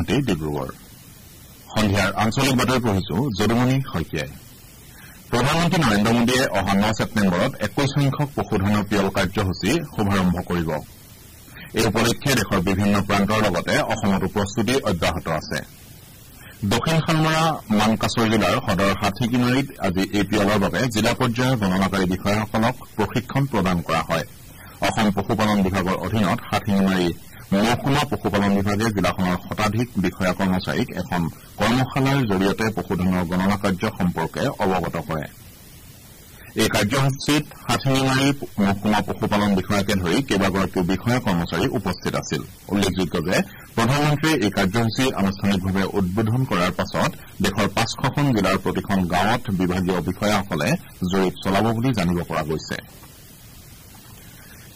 গুৱাহাটী ডিব্ৰুগড় সন্ধিয়াৰ আঞ্চলিক বাতৰি পঢ়িছো যদুমণি শইকীয়াই প্ৰধানমন্ত্ৰী নৰেন্দ্ৰ মোদীয়ে অহা 9 ছেপ্টেম্বৰত 21 সংখ্যক পশুধনৰ পিয়ল কাৰ্যসূচী শুভাৰম্ভ কৰিব এই উপলক্ষে দেশৰ বিভিন্ন প্ৰান্তৰ লগতে অসমতো প্ৰস্তুতি অব্যাহত আছে দক্ষিণ শালমৰা মানকাছৰ জিলাৰ সদৰ হাতীকিনাৰীত আজি এই পিয়লৰ বাবে জিলা পৰ্যায়ৰ গণনাকাৰী বিষয়াসকলক প্ৰশিক্ষণ প্ৰদান কৰা হয় অসম পশুপালন বিভাগৰ অধীনত হাতীকিনাৰী মহকুমা পশুপালন বিভাগে জিলাখনৰ শতাধিক বিষয়া কৰ্মচাৰীক এখন কৰ্মশালাৰ জৰিয়তে পশুধনৰ গণনা কাৰ্য সম্পৰ্কে অৱগত কৰে এই কাৰ্যসূচীত হাতীমাৰী মহকুমা পশুপালন বিষয়াকে ধৰি কেইবাগৰাকীও বিষয়া কৰ্মচাৰী উপস্থিত আছিল উল্লেখযোগ্য যে প্ৰধানমন্ত্ৰীয়ে এই কাৰ্যসূচী আনুষ্ঠানিকভাৱে উদ্বোধন কৰাৰ পাছত দেশৰ 500খন জিলাৰ প্ৰতিখন গাঁৱত বিভাগীয় বিষয়াসকলে জৰীপ চলাব বুলি জানিব পৰা গৈছে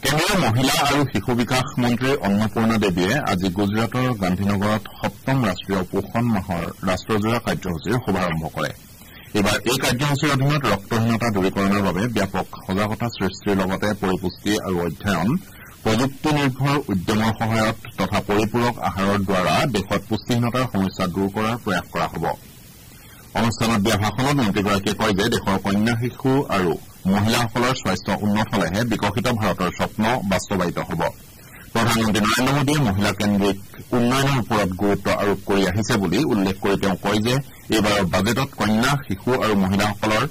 কেন্দ্ৰীয় মহিলা আৰু শিশু বিকাশ মন্ত্ৰী অন্নপূৰ্ণা দেৱীয়ে আজি গুজৰাটৰ গান্ধীনগৰত 7ম ৰাষ্ট্ৰীয় পোষণ মাহৰ ৰাষ্ট্ৰজোৰা কাৰ্যসূচীৰ শুভাৰম্ভ কৰে এইবাৰ এই কাৰ্যসূচীৰ অধীনত ৰক্তহীনতা দূৰীকৰণৰ বাবে ব্যাপক সজাগতা সৃষ্টিৰ লগতে পৰিপুষ্টি আৰু অধ্যয়ন প্ৰযুক্তি নিৰ্ভৰ উদ্যমৰ সহায়ত তথা পৰিপূৰক আহাৰৰ দ্বাৰা দেশত পুষ্টিহীনতাৰ সমস্যা দূৰ কৰাৰ প্ৰয়াস কৰা হ'ব অনুষ্ঠানত দিয়া ভাষণত মন্ত্ৰীগৰাকীয়ে কয় যে দেশৰ কন্যা শিশু আৰু মহিলাসকলৰ স্বাস্থ্য উন্নত হলেহে বিকশিত ভাৰতৰ স্বপ্ন বাস্তৱায়িত হ'ব প্ৰধানমন্ত্ৰী নৰেন্দ্ৰ মোদীয়ে মহিলা কেন্দ্ৰিক উন্নয়নৰ ওপৰত গুৰুত্ব আৰোপ কৰি আহিছে বুলি উল্লেখ কৰি তেওঁ কয় যে এইবাৰৰ বাজেটত কন্যা শিশু আৰু মহিলাসকলৰ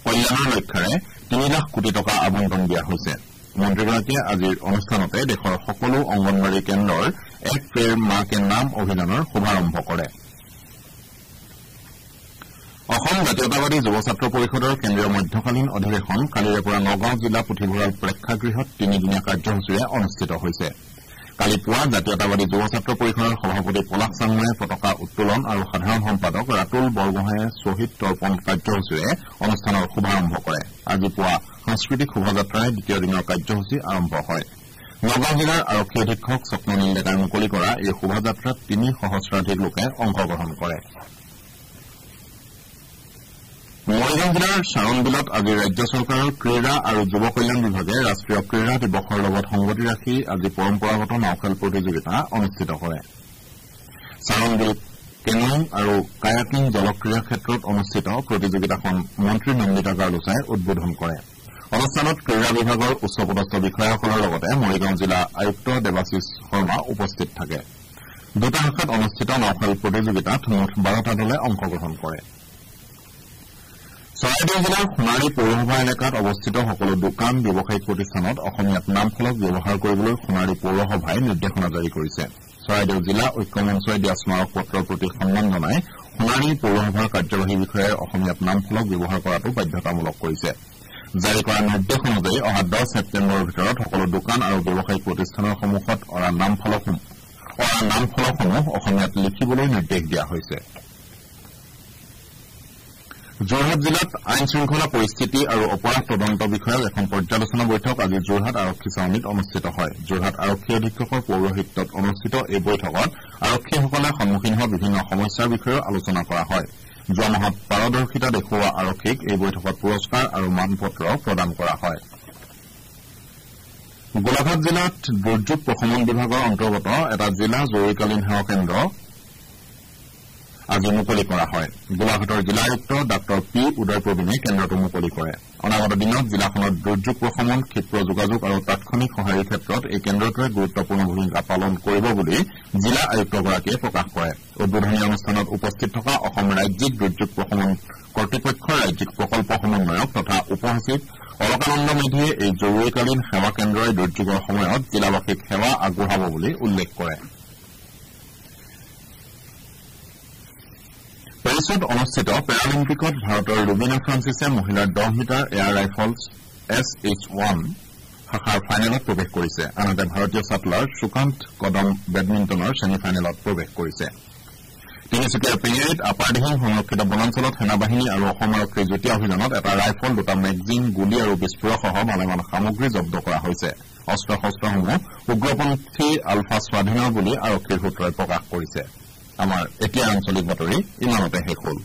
কল্যাণৰ লক্ষ্যৰে 3 লাখ কোটি টকা আবণ্টন দিয়া হৈছে মন্ত্ৰীগৰাকীয়ে আজিৰ অনুষ্ঠানতে দেশৰ সকলো অংগনৱাড়ী কেন্দ্ৰৰ এক পেৰ মা কে নাম অভিযানৰ শুভাৰম্ভ কৰে অসম জাতীয়তাবাদী যুৱ ছাত্ৰ পৰিষদৰ কেন্দ্ৰীয় মধ্যকালীন অধিৱেশন কালিৰে পৰা নগাঁও জিলা পুথিভঁৰাল প্ৰেক্ষাগৃহত 3দিনীয়া কাৰ্যসূচীৰে অনুষ্ঠিত হৈছে কালি পুৱা জাতীয়তাবাদী যুৱ ছাত্ৰ পৰিষদৰ সভাপতি পলাশ চাংমাই পতাকা উত্তোলন আৰু সাধাৰণ সম্পাদক ৰাতুল বৰগোহাঁয়ে শ্বহীদ তৰ্পণ কাৰ্যসূচীৰে অনুষ্ঠানৰ শুভাৰম্ভ কৰে আজি পুৱা সাংস্কৃতিক শোভাযাত্ৰাৰে দ্বিতীয় দিনৰ কাৰ্যসূচী আৰম্ভ হয় নগাঁও জিলাৰ আৰক্ষী অধীক্ষক স্বপ্ননীল ডেকাই মুকলি কৰা এই শোভাযাত্ৰাত 3 সহস্ৰাধিক লোকে অংশগ্ৰহণ কৰে মৰিগাঁও জিলাৰ চাৰণবিলত আজি ৰাজ্য চৰকাৰৰ ক্ৰীড়া আৰু যুৱ কল্যাণ বিভাগে ৰাষ্ট্ৰীয় ক্ৰীড়া দিৱসৰ লগত সংগতি ৰাখি আজি পৰম্পৰাগত নাওখেল প্ৰতিযোগিতা অনুষ্ঠিত কৰে চাৰণবিল কেনুইং আৰু কায়াকিং জলক্ৰীড়া ক্ষেত্ৰত অনুষ্ঠিত প্ৰতিযোগিতাখন মন্ত্ৰী নন্দিতা গাৰ্লোচাই উদ্বোধন কৰে অনুষ্ঠানত ক্ৰীড়া বিভাগৰ উচ্চপদস্থ বিষয়াসকলৰ লগতে মৰিগাঁও জিলা আয়ুক্ত দেৱাশিষ শৰ্মা উপস্থিত থাকে দুটা শাখাত অনুষ্ঠিত নাওখেল প্ৰতিযোগিতাত মুঠ 12টা দলে অংশগ্ৰহণ কৰে চৰাইদেউ জিলাৰ সোণাৰী পৌৰসভা এলেকাত অৱস্থিত সকলো দোকান ব্যৱসায়িক প্ৰতিষ্ঠানত অসমীয়াত নামফলক ব্যৱহাৰ কৰিবলৈ সোণাৰী পৌৰসভাই নিৰ্দেশনা জাৰি কৰিছে চৰাইদেউ জিলা ঐক্য মঞ্চই দিয়া স্মাৰক পত্ৰৰ প্ৰতি সন্মান জনাই সোণাৰী পৌৰসভাৰ কাৰ্যবাহী বিষয়াই অসমীয়াত নামফলক ব্যৱহাৰ কৰাটো বাধ্যতামূলক কৰিছে জাৰি কৰা নিৰ্দেশ অনুযায়ী অহা 10 ছেপ্টেম্বৰৰ ভিতৰত সকলো দোকান আৰু ব্যৱসায়িক প্ৰতিষ্ঠানৰ সন্মুখত অৰা নামফলকসমূহ অসমীয়াত লিখিবলৈ নিৰ্দেশ দিয়া হৈছে যোৰহাট জিলাত আইন শৃংখলা পৰিস্থিতি আৰু অপৰাধ তদন্ত বিষয়ক এখন পৰ্যালোচনা বৈঠক আজি যোৰহাট আৰক্ষী ছাউনীত অনুষ্ঠিত হয় যোৰহাট আৰক্ষী অধীক্ষকৰ পৌৰোহিত্যত অনুষ্ঠিত এই বৈঠকত আৰক্ষীসকলে সন্মুখীন হোৱা বিভিন্ন সমস্যাৰ বিষয়েও আলোচনা কৰা হয় যোৱা মাহত পাৰদৰ্শিতা দেখুওৱা আৰক্ষীক এই বৈঠকত পুৰস্কাৰ আৰু মানপত্ৰ প্ৰদান কৰা হয় গোলাঘাট জিলাত দুৰ্যোগ প্ৰশমন বিভাগৰ অন্তৰ্গত এটা জিলা জৰুৰীকালীন সেৱা কেন্দ্ৰ আজি মুকলি কৰা হয় গোলাঘাটৰ জিলা আয়ুক্ত ডাঃ পি উদয় প্ৰবীণে কেন্দ্ৰটো মুকলি কৰে অনাগত দিনত জিলাখনত দুৰ্যোগ প্ৰশমন ক্ষিপ্ৰ যোগাযোগ আৰু তাৎক্ষণিক সঁহাৰিৰ ক্ষেত্ৰত এই কেন্দ্ৰটোৱে গুৰুত্বপূৰ্ণ ভূমিকা পালন কৰিব বুলি জিলা আয়ুক্তগৰাকীয়ে প্ৰকাশ কৰে উদ্বোধনী অনুষ্ঠানত উপস্থিত থকা অসম ৰাজ্যিক দুৰ্যোগ প্ৰশমন কৰ্তৃপক্ষৰ ৰাজ্যিক প্ৰকল্প সমন্বয়ক তথা উপ সচিব অলকানন্দ মেধিয়ে এই জৰুৰীকালীন সেৱা কেন্দ্ৰই দুৰ্যোগৰ সময়ত জিলাবাসীক সেৱা আগবঢ়াব বুলি উল্লেখ কৰে পেৰিছত অনুষ্ঠিত পেৰালিম্পিকত ভাৰতৰ ৰুবিনা ফ্ৰান্সিছে মহিলাৰ 10 মিটাৰ এয়াৰ ৰাইফলছ SH1 শাখাৰ ফাইনেলত প্ৰৱেশ কৰিছে আনহাতে ভাৰতীয় ছাটলাৰ সুকান্ত কদম বেডমিণ্টনৰ ছেমি ফাইনেলত প্ৰৱেশ কৰিছে তিনিচুকীয়াৰ পেঙেৰিত আপাৰদিহিং সংৰক্ষিত বনাঞ্চলত সেনাবাহিনী আৰু অসম আৰক্ষীৰ যুটীয়া অভিযানত এটা ৰাইফল দুটা মেগজিন গুলী আৰু বিস্ফোৰকসহ ভালেমান সামগ্ৰী জব্দ কৰা হৈছে অস্ত্ৰ শস্ত্ৰসমূহ উগ্ৰপন্থী আলফা স্বাধীনৰ বুলি আৰক্ষীৰ সূত্ৰই প্ৰকাশ কৰিছে আমাৰ এতিয়া আঞ্চলিক বাতৰি ইমানতে শেষ হ'ল